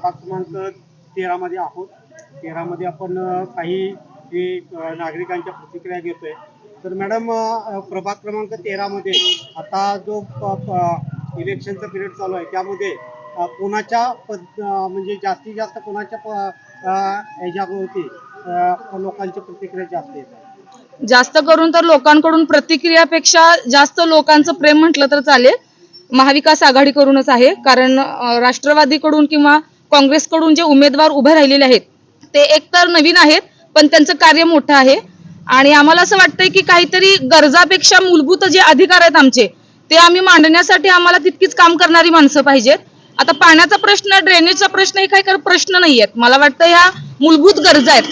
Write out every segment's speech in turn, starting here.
प्रभाग क्रमांक 13 मध्ये आहोत. 13 मध्ये आपण काही नागरिकांच्या प्रतिक्रिया घेतोय. तर मॅडम, प्रभाग क्रमांक 13 मध्ये आता जो इलेक्शनचा पिरियड चालू आहे त्यामध्ये कोणाच्या म्हणजे जास्तीत जास्त कोणाच्या ह्याच्यावरती लोकांची प्रतिक्रिया जास्त येतात? जास्त करून तर लोकांकडून प्रतिक्रियापेक्षा जास्त लोकांचं प्रेम म्हटलं तर चालेल महाविकास आघाडीकडूनच आहे. कारण राष्ट्रवादीकडून किंवा काँग्रेसकडून जे उमेदवार उभे राहिलेले आहेत ते एकतर नवीन आहेत, पण त्यांचं कार्य मोठं आहे. आणि आम्हाला असं वाटतंय की काहीतरी गरजापेक्षा मूलभूत जे अधिकार आहेत आमचे ते आम्ही मांडण्यासाठी आम्हाला तितकीच काम करणारी माणसं पाहिजेत. आता पाण्याचा प्रश्न, ड्रेनेजचा प्रश्न हे काही प्रश्न नाही आहेत. मला वाटतं ह्या मूलभूत गरजा आहेत.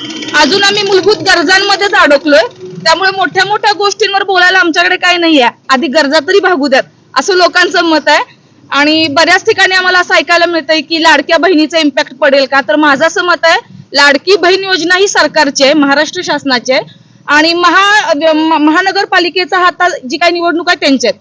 अजून आम्ही मूलभूत गरजांमध्येच अडकलोय. त्यामुळे मोठ्या मोठ्या गोष्टींवर बोलायला आमच्याकडे काही नाही आहे. आधी गरजा तरी भागू द्यात असं लोकांचं मत आहे. आणि बऱ्याच ठिकाणी आम्हाला असं ऐकायला मिळतंय की लाडक्या बहिणीचा इम्पॅक्ट पडेल का, तर माझं असं मत आहे लाडकी बहीण योजना ही सरकारची आहे, महाराष्ट्र शासनाची आहे. आणि महानगरपालिकेचा आता जी काही निवडणूक आहे त्यांच्या आहेत.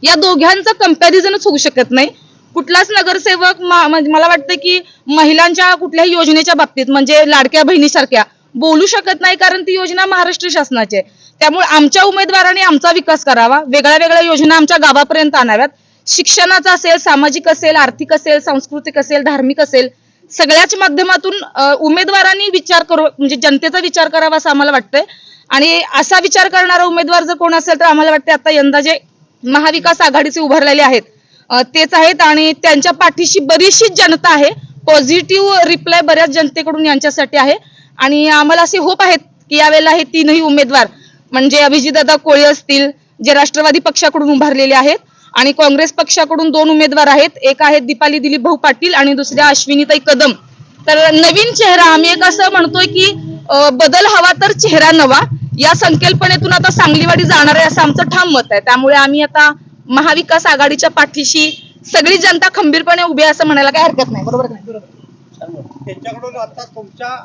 या दोघांचं कंपॅरिझनच होऊ शकत नाही. कुठलाच नगरसेवक मला वाटतं की महिलांच्या कुठल्याही योजनेच्या बाबतीत म्हणजे लाडक्या बहिणीसारख्या बोलू शकत नाही, कारण ती योजना महाराष्ट्र शासनाची आहे. त्यामुळे आमच्या उमेदवारांनी आमचा विकास करावा, वेगळ्या वेगळ्या योजना आमच्या गावापर्यंत आणाव्यात. शिक्षणाचा असेल, सामाजिक असेल, आर्थिक असेल, सांस्कृतिक असेल, धार्मिक असेल, सगळ्याच माध्यमातून उमेदवारांनी विचार करू म्हणजे जनतेचा विचार करावा असं आम्हाला वाटतंय. आणि असा विचार करणारा उमेदवार जर कोण असेल तर आम्हाला वाटतं आता यंदा जे महाविकास आघाडीचे उभारलेले आहेत तेच आहेत. आणि त्यांच्या पाठीशी बरीचशी जनता आहे. पॉझिटिव्ह रिप्लाय बऱ्याच जनतेकडून यांच्यासाठी आहे. आणि आम्हाला असे होप आहेत की यावेळेला हे तीनही उमेदवार म्हणजे अभिजितदादा कोळी असतील जे राष्ट्रवादी पक्षाकडून उभारलेले आहेत, आणि काँग्रेस पक्षाकडून 2 उमेदवार आहेत. एक आहेत दीपाली दिलीप भाऊ पाटील आणि दुसऱ्या अश्विनीताई कदम. तर नवीन चेहरा, आम्ही एक असं म्हणतोय की बदल हवा तर चेहरा नवा, या संकल्पनेतून आता सांगलीवाडी जाणार आहे असं आमचं ठाम मत आहे. त्यामुळे आम्ही आता महाविकास आघाडीच्या पाठीशी सगळी जनता खंबीरपणे उभी आहे असं म्हणायला काही हरकत नाही. बरोबर त्यांच्याकडून आता तुमच्या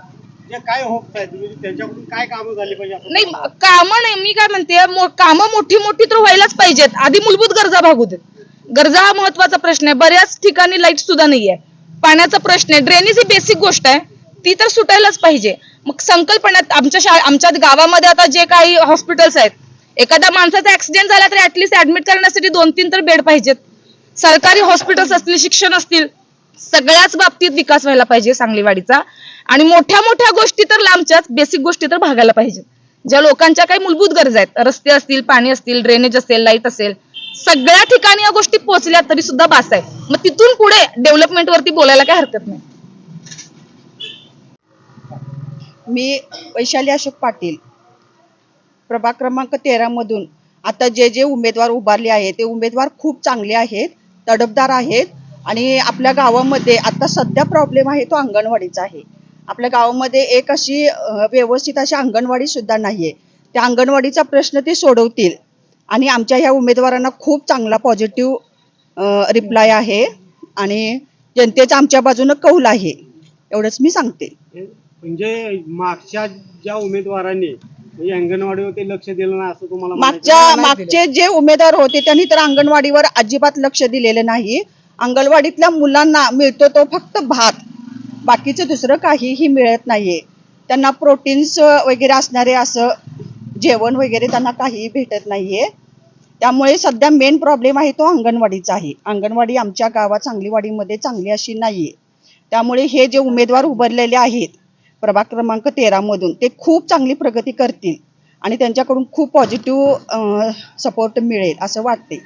जे काय होप्स आहेत, म्हणजे त्यांच्याकडून काय कामं झाली पाहिजे? नाही, कामं नाही, मी काय म्हणते कामं मोठी मोठी तर व्हायलाच पाहिजेत. आधी मूलभूत गरजा भागू देत. गरजा हा महत्वाचा प्रश्न आहे. बऱ्याच ठिकाणी लाईट सुद्धा नाहीये, पाण्याचा प्रश्न आहे, ड्रेनेज ही बेसिक गोष्ट आहे, ती तर सुटायलाच पाहिजे. मग संकल्पनात आमच्या गावामध्ये आता जे काही हॉस्पिटल्स आहेत, एखाद्या माणसाचा ऍक्सिडेंट झाला तर ऍटलीस्ट ऍडमिट करण्यासाठी 2-3 तर बेड पाहिजेत. सरकारी हॉस्पिटल्स असतील, शिक्षण असतील, सगळ्याच बाबतीत विकास व्हायला पाहिजे सांगलीवाडीचा. आणि मोठ्या मोठ्या गोष्टी तर लांबच्याच, बेसिक गोष्टी तर भागायला पाहिजेत. ज्या लोकांच्या काही मूलभूत गरजा आहेत, रस्ते असतील, पाणी असतील, ड्रेनेज असेल, लाईट असेल, सगळ्या ठिकाणी या गोष्टी पोहोचल्या तरी सुद्धा बास आहे. मग तिथून पुढे डेव्हलपमेंट वरती बोलायला काही हरकत नाही. मी वैशाली अशोक पाटील, प्रभाग क्रमांक 13 मधून आता जे उमेदवार उभारले आहेत ते उमेदवार खूप चांगले आहेत, तडफदार आहेत. आणि आपल्या गावामध्ये आता सध्या प्रॉब्लेम आहे तो अंगणवाडीचा आहे. आपल्या गावामध्ये एक अशी व्यवस्थित अशी अंगणवाडी सुद्धा नाहीये. त्या अंगणवाडीचा प्रश्न ते सोडवतील. आणि आमच्या ह्या उमेदवारांना खूप चांगला पॉझिटिव्ह रिप्लाय आहे आणि जनतेचा आमच्या बाजूने कौल आहे, एवढंच मी सांगते. म्हणजे मागच्या ज्या उमेदवारांनी अंगणवाडीवर ते लक्ष दिलं नाही असं तुम्हाला? मागचे जे उमेदवार होते त्यांनी तर अंगणवाडीवर अजिबात लक्ष दिलेलं नाही. अंगणवाडीतल्या मुलांना मिळतो तो फक्त भात, बाकीचं दुसरं काहीही मिळत नाहीये. त्यांना प्रोटीन्स वगैरे असणारे असं जेवण वगैरे त्यांना काही भेटत नाहीये. त्यामुळे सध्या मेन प्रॉब्लेम आहे तो अंगणवाडीचा आहे. अंगणवाडी आमच्या गावात सांगलीवाडीमध्ये चांगली अशी नाहीये. त्यामुळे हे जे उमेदवार उभारलेले आहेत प्रभाग क्रमांक 13 मधून ते खूप चांगली प्रगती करतील आणि त्यांच्याकडून खूप पॉझिटिव्ह सपोर्ट मिळेल असं वाटते.